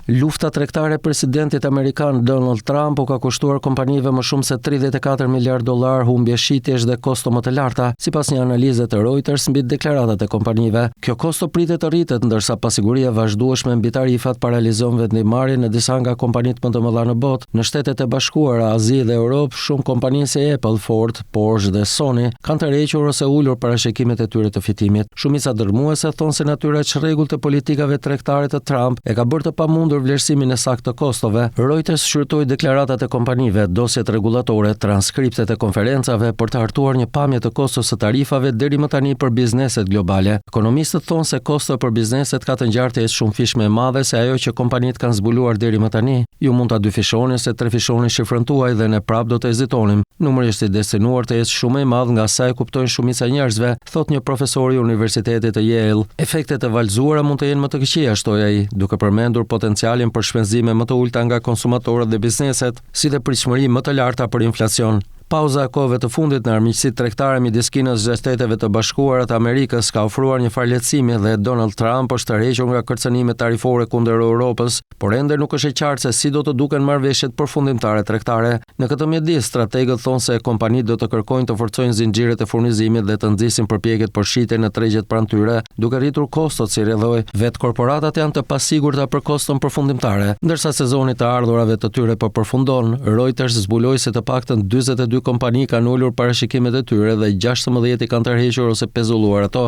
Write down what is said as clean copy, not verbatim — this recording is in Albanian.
Lufta tregtare e presidentit amerikan Donald Trump u ka kushtuar kompanive më shumë se 34 miliard dollar humbje shitjesh dhe kosto më të larta, sipas një analize të Reuters mbi deklaratat e kompanive. Kjo kosto pritet të rritet, ndërsa pasiguria vazhdueshme mbi tarifat paralizon vendimmarrjen në disa nga kompanitë më të mëdha në botë. Në Shtetet e Bashkuara, Azi dhe Europë, shumë kompani si Apple, Ford, Porsche dhe Sony kanë tërhequr ose ulur parashikimet e tyre të fitimit. Shumica dërmuese thonë se natyra e çrregullt të politikave tregtare të Trump e ka bërë të pamundur vlerësimin e saktë të kostove. Reuters shfrytoi deklaratat e kompanive, dosjet rregullatore, transkriptet e konferencave për të hartuar një pamje të kostos së tarifave deri më tani për bizneset globale. Ekonomistët thonë se kosto për bizneset ka të ngjartë shumë fishme e madhe se ajo që kompanitë kanë zbuluar deri më tani. Ju mund ta dyfishoni se trefishoni shifrën tuaj dhe ne prap do të hezitonim. Numri është i destinuar të jetë shumë i madh nga sa e kuptojnë shumica e njerëzve, thot një profesor i Universitetit të Yale. Efektet e valzuara mund të jenë më të këqija, shtoi ai, duke përmendur potencialin për shpenzime më të ulta nga konsumatorët dhe bizneset, si dhe pritshmëri më të larta për inflacion. Pauza e kohëve të fundit në armiqësitë tregtare midis Kinës dhe Shteteve të Bashkuara të Amerikës ka ofruar një farë lehtësimi dhe Donald Trump është tërhequr nga kërcënimet tarifore kundër Europës, por ende nuk është e qartë se si do të duken marrëveshjet përfundimtare tregtare. Në këtë mjedis, strategët thonë se kompanitë do të kërkojnë të forcojnë zinxhiret e furnizimit dhe të nxisin përpjekjet për shitje në tregjet pranë tyre, duke rritur kostot, si rrjedhoi. Vetë korporatat janë të pasigurta për koston përfundimtare, ndërsa sezoni të ardhurave të tyre po përfundon. Reuters zbuloi se të paktën 42 kompani kanë ulur parashikimet e tyre dhe 16 i kanë tërhequr ose pezulluar ato.